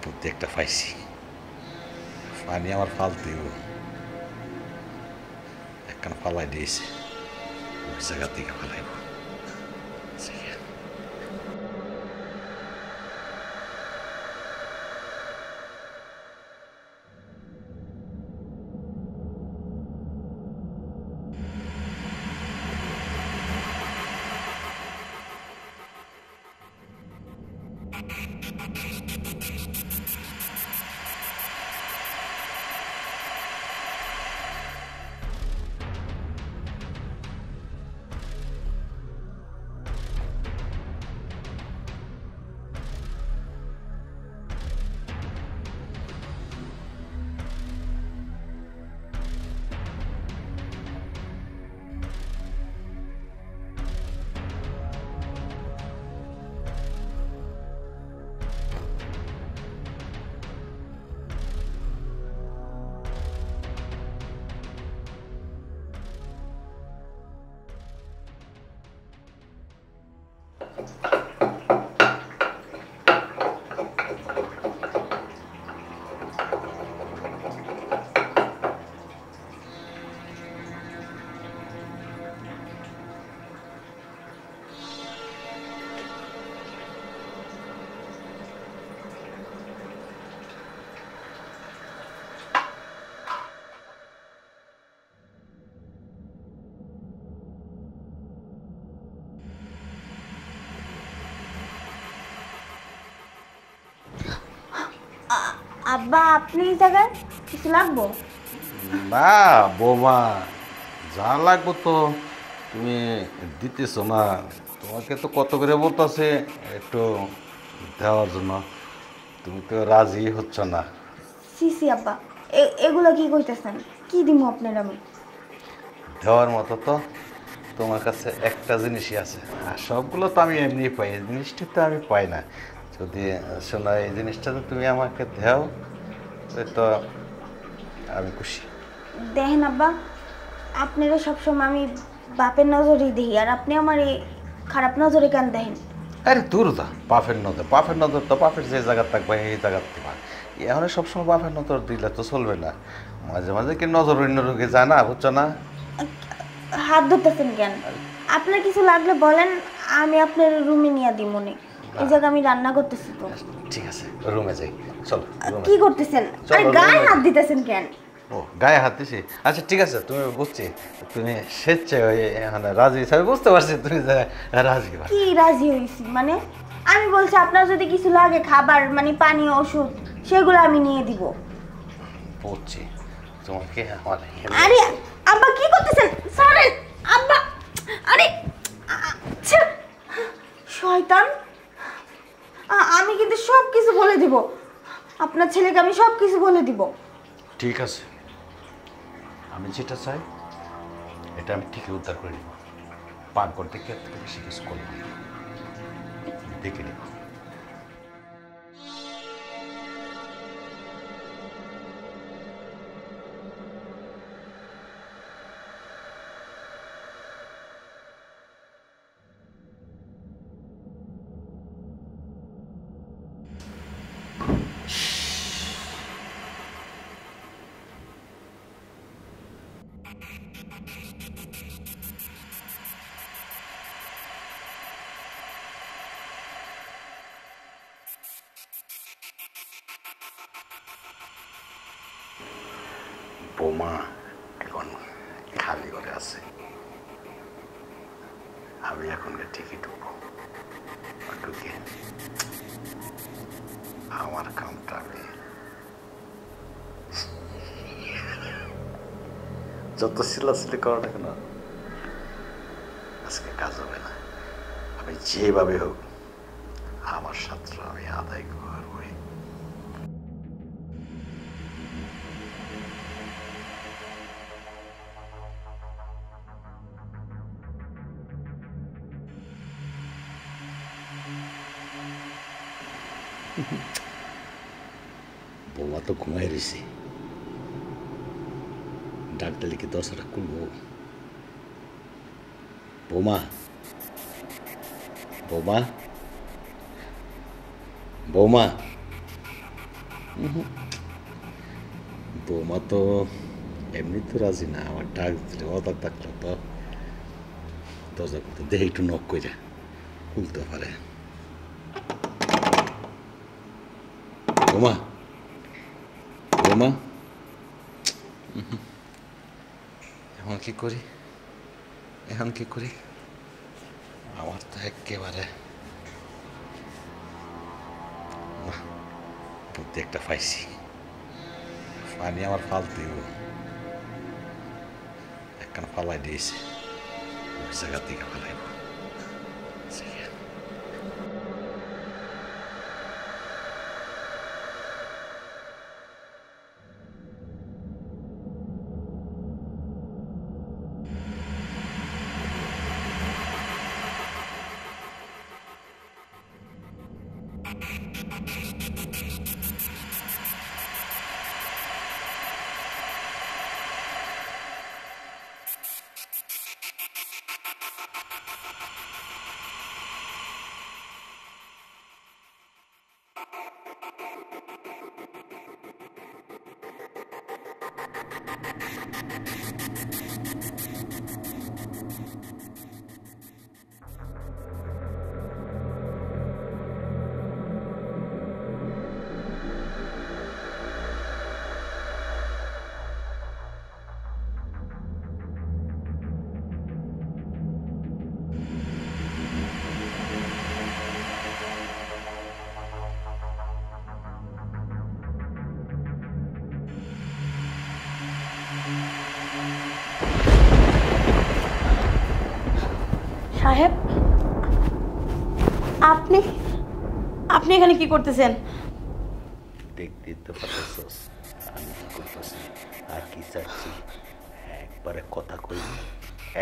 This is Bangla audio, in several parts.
বুদ্ধি একটা পাইছি। পানি আমার ফালতে একখান ফালাই দিয়েছে, ওই জায়গার দিকে ফালাইব। আব্বা আপনি এই জায়গায় কিছু লাগবো? না বৌমা, যা লাগবো তো তুমি দিতেছো না। তোমাকে তো কত করে বলতেছে একটু দেওয়ার জন্য, তুমি তো রাজি হচ্ছ না। সি আব্বা, এগুলো কি কইতেছেন? কি দিমু আপনার আমি? দেওয়ার মতো তো তোমার কাছে একটা জিনিসই আছে, আর সবগুলো তো আমি এমনি পাই, এই জিনিসটি তো আমি পাই না। যদি শোনো, এই জিনিসটা তো তুমি আমাকে দাও তো আমি খুশি। দেখেন আব্বা, আপনারা সবসময় আমি বাপের নজরই দেখি, আর আপনি আমার এই খারাপ নজরে কেন দেখেন? আরে দূর দা, বাপের নজর তো বাপের যে জায়গার থাকবে এই জায়গার তোমার। এখন সবসময় বাপের নজর দিলে তো চলবে না, মাঝে মাঝে কি নজর অন্য রোগে যায় না, বুঝছো না? হাত ধরতেছেন কেন? আপনার কিছু লাগলে বলেন, আমি আপনার রুমে নিয়ে দিই মনে। এই জায়গায় আমি রান্না করতেছি তো। ঠিক আছে, রুমে যাই, চলো। কি করতেছেন? আরে গায়ে হাত দিতেছেন কেন? ও, গায়ে হাত দিছি? আচ্ছা ঠিক আছে, তুমি বুঝছি, তুমি স্বেচ্ছায় ওই এখানে রাজি, আমি বুঝতে পারছি তুমি রাজি। কি রাজি হয়েছি মানে? আমি বলছি আপনার যদি কিছু লাগে, খাবার মানে পানি, ওষুধ, সেগুলো আমি নিয়ে দিব। বুঝছি তোমাকে আমার। আরে আব্বা কি করতেছেন? সরেন আব্বা। আরে শয়তান, আমি কিন্তু সব কিছু বলে দিব, আপনার ছেলেকে আমি সব কিছু বলে দিব। ঠিক আছে, আমি যেটা চাই এটা আমি ঠিকই উদ্ধার করে নিব। পাকঘর থেকে এর থেকে বেশি কিছু করবো না, দেখে নিব। বৌমা এখন খালি ঘরে আছে, আমি এখন ঠিকই ঢুকবো, ঢুকে আমার কামটা আমি যত সিলাসিলি করো না কেন, আজকে কাজ হবে না। আমি যেভাবে হোক আমার ছাত্র আমি আদায় করবই। বৌমা তো ঘুমাই রয়েছে, ডাক দিলে কি দরজাটা খুলবো? বৌমা, বৌমা, বৌমা, বৌমা তো এমনি তো রাজি না, আমার ডাক দিলে অবাক থাকলো তো দরজা খুলতে দেখে একটু নক করে খুলতে পারে। বৌমা, বৌমা, এখন কি করি, এখন কি করি? আমার তো একেবারে বুদ্ধি একটা পাইছি, পানি আমার ফালতে একখান ফালাই দিয়েছে, ওই জায়গা থেকে ফালাইব। সাহেব, আপনি আপনি এখানে কি করতেছেন? দেখতে তো পারতেছস আমি কি করতেছি আর কি চাচ্ছি। একবারে কথা কই,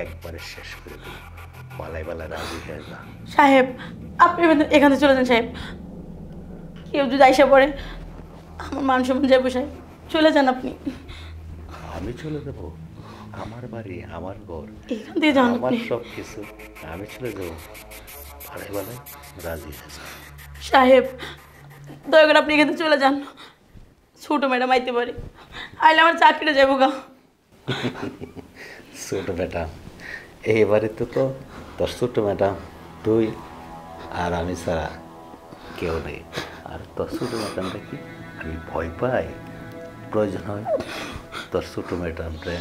একবারে শেষ করে দেব। পালাই পালাই রাজি হয়ে যা। সাহেব, আপনি এখানে চলে যান সাহেব। কেউ যদি আইসা পড়ে আমার মান সম্মান যাবো সাহেব, চলে যান আপনি। আমি চলে যাব? আমার বাড়ি, আমার ঘর, এখান থেকে যান আমার আপনি। সব কিছু, আমি চলে যাব? পালাই পালাই রাজি হয়ে যা। সাহেব, দয়া করে আপনি এখান থেকে চলে যান। ছোট ম্যাডাম আইতে পারে, আইলে আমার চাকরিটা যাবো গা। ছোট ম্যাডাম এবারে তো তোর ছোট ম্যাডাম তুই আর আমি ছাড়া কেউ নেই। আর তোর ছোট ম্যাডামটা কি আমি ভয় পাই? প্রয়োজন হয় তোর ছোট ম্যাডামটা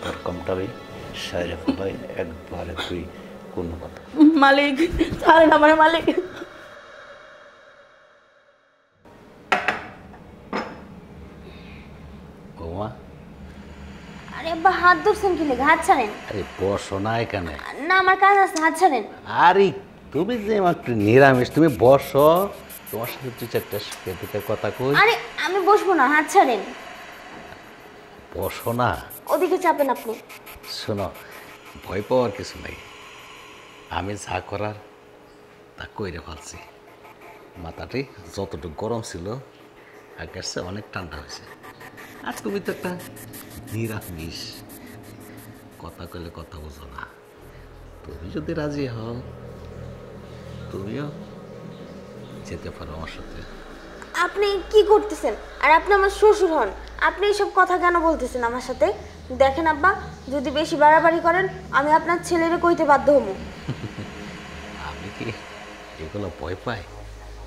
তোর কমটাবে সাইরে ফেলাই একবারে, তুই কোনো কথা। মালিক, ছাড়েন আমার মালিক। বৌমা, আরে আব্বা হাত ধরছেন কি লেগে? হাত ছাড়েন। আরে বসো না এখানে। না আমার কাজ আছে, হাত ছাড়েন। আরে তুমি যে একটু নিরামিষ, তুমি বসো, তোমার সাথে দু চারটা দুটা কথা কই। আরে আমি বসবো না, হাত ছাড়েন। বসো না। ওদিকে চাপেন আপনি। শোনো, ভয় পাওয়ার কিছু নেই, আমি যা করার তা কইরে ফেলছি। মাথাটি যতটুকু গরম ছিল আগের চেয়ে অনেক ঠান্ডা হয়েছে। আর তুমি তো একটা নিরামিষ, কথা কইলে কথা বোঝো না। তুমি যদি রাজি হও তুমিও যেতে পারো আমার সাথে। আপনি কি করতেছেন? আর আপনি আমার শ্বশুর হন, আপনি এইসব কথা কেন বলতেছেন আমার সাথে? দেখেন আব্বা, যদি বেশি বাড়াবাড়ি করেন আমি আপনার ছেলেরে কইতে বাধ্য হবো। আমি কি এগুলো ভয় পাই?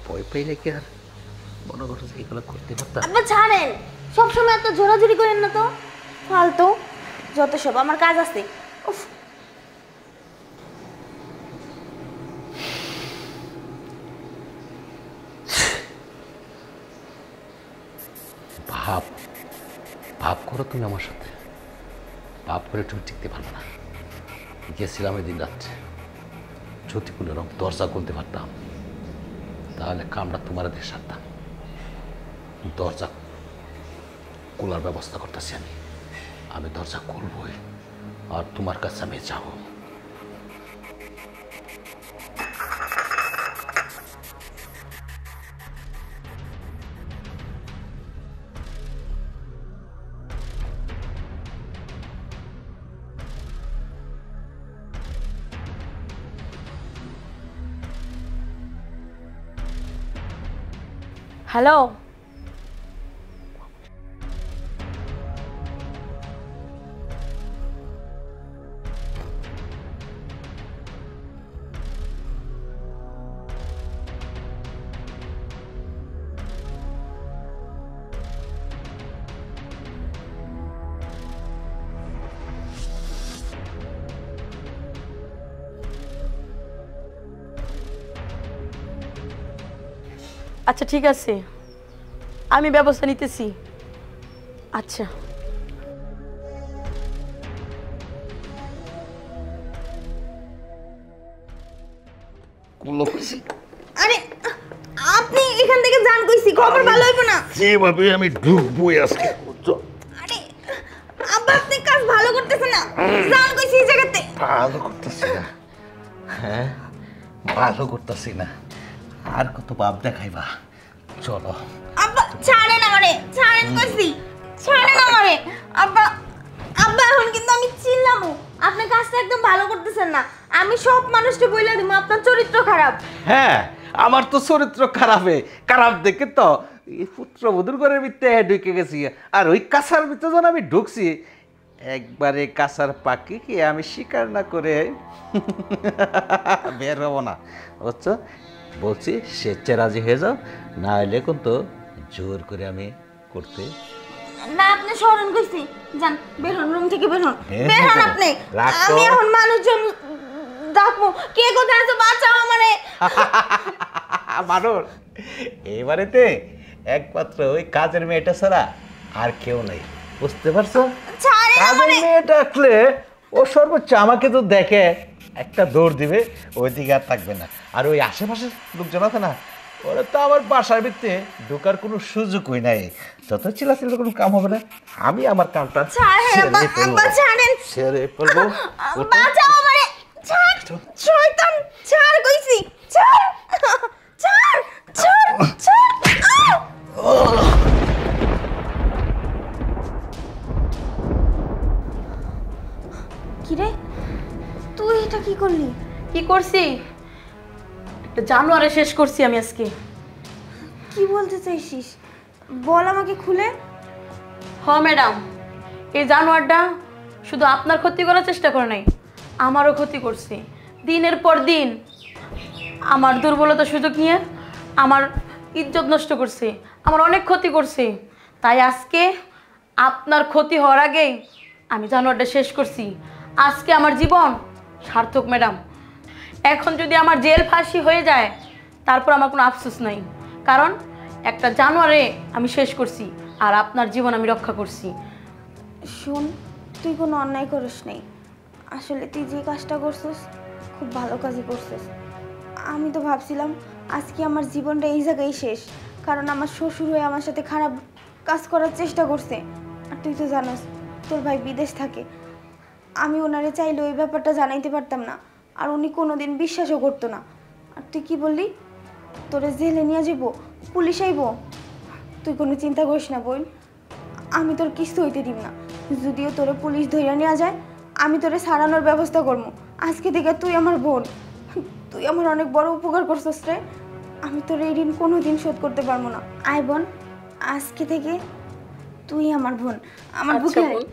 ভয় পাইলে কি আর মনে করো যে এগুলো করতে পারতাম? আব্বা ছাড়েন, সবসময় এত জোরাজুরি করেন না তো, ফালতু যত সব। আমার কাজ আছে। উফ, ভাব ভাব করো তুমি আমার সাথে, ভাব করে তুমি টিকতে পারবে না। গেছিলাম এই দিন রাত্রে, যদি কোনো রকম দরজা খুলতে পারতাম তাহলে কামটা তোমার দিয়ে সারতাম। দরজা খোলার ব্যবস্থা করতেছি আমি দরজা খুলবই আর তোমার কাছে আমি যাবো। হ্যালো, আচ্ছা ঠিক আছে, আমি ব্যবস্থা নিতেছি। আচ্ছা আরে আপনি এখান থেকে যান কইছি, খবর ভালো হইব না। যেভাবে আমি ঢুকবই আজকে। আরে আব্বা আপনি কাজ ভালো করতেছেন না, যান কইছি এই জায়গাতে। ভালো করতেছি না, হ্যাঁ ভালো করতেছি না, আর কত বাপ দেখাইবা, চলো। আব্বা ছাড়েন আমারে, ছাড়েন কইছি, ছাড়েন আমারে। আব্বা আব্বা এখন কিন্তু আমি চিল্লামু, আপনি কাজটা একদম ভালো করতেছেন না। আমি সব মানুষকে বইলা দিমু আপনার চরিত্র খারাপ। হ্যাঁ আমার তো চরিত্র খারাপে খারাপ দেখে তো এই পুত্রবধূর ঘরের ভিতরে ঢুকে গেছি, আর ওই কাঁচার ভিতরে যখন আমি ঢুকছি একবারে কাঁচার পাখি কি আমি শিকার না করে বের হবো না, বুঝছো? বলছি স্বেচ্ছা রাজি হয়ে যাও, না হলে কিন্তু জোর করে আমি করতে। না আপনি সরণ কইছি, যান বের হন, রুম থেকে বের হন, বের বের হন হন। আপনি। রাখো। আমি এখন মানুষজন ডাকবো, কে কোথায় আছে বাঁচাও আমারে। মানুষ এই বাড়িতে একমাত্র ওই কাজের মেয়েটা ছাড়া আর কেউ নেই, বুঝতে পারছো? ছাড়েন কাজের আমারে। মেয়ে ডাকলে ও সর্বোচ্চ আমাকে তো দেখে একটা দৌড় দিবে, ওইদিকে আর থাকবে না। আর ওই আশেপাশের লোকজন আছে না, ওরা তো আমার বাসার ভিতরে ঢোকার কোনো সুযোগই নাই। যত চিল্লাচিল্লি কোনো কাম হবে না, আমি আমার কামটা ছাড়েন সেরে আব্বা, ফেলবো। আব্বা ছাড়েন, সেরে ফেলবো। ওঠো। বাঁচাও আমারে। ছাড় শয়তান, ছাড় কইছি, ছাড় ছাড় ছাড় ছাড়। কিরে তুই এটা কি করলি? কি করছি? একটা জানোয়ারে শেষ করছি আমি আজকে। কি বলতে চাইছিস বল আমাকে খুলে। হ ম্যাডাম, এই জানোয়ারটা শুধু আপনার ক্ষতি করার চেষ্টা করে নাই, আমারও ক্ষতি করছে। দিনের পর দিন আমার দুর্বলতা সুযোগ নিয়ে আমার ইজ্জত নষ্ট করছে, আমার অনেক ক্ষতি করছে। তাই আজকে আপনার ক্ষতি হওয়ার আগেই আমি জানোয়ারটা শেষ করছি। আজকে আমার জীবন সার্থক ম্যাডাম। এখন যদি আমার জেল ফাঁসি হয়ে যায় তারপর আমার কোনো আফসোস নাই, কারণ একটা জানোয়ারে আমি শেষ করছি আর আপনার জীবন আমি রক্ষা করছি। শোন, তুই কোনো অন্যায় করিস নাই, আসলে তুই যে কাজটা করছিস খুব ভালো কাজই করছিস। আমি তো ভাবছিলাম আজকে আমার জীবনটা এই জায়গায় শেষ, কারণ আমার শ্বশুর হয়ে আমার সাথে খারাপ কাজ করার চেষ্টা করছে। আর তুই তো জানোস তোর ভাই বিদেশ থাকে, আমি ওনারে চাইলে ওই ব্যাপারটা জানাইতে পারতাম না, আর উনি কোনোদিন বিশ্বাসও করতো না। আর তুই কি বললি তোরে জেলে নিয়ে যাবো, পুলিশ আইব? তুই কোনো চিন্তা করিস না বোন, আমি তোর কিছু হইতে দিব না। যদিও তোরে পুলিশ ধইরা নিয়ে যায়, আমি তোরে সারানোর ব্যবস্থা করবো। আজকে থেকে তুই আমার বোন, তুই আমার অনেক বড় উপকার করছিস রে। আমি তোর এই ঋণ কোনোদিন শোধ করতে পারবো না। আয় বোন, আজকে থেকে তুই আমার বোন, আমার বুকে আয়।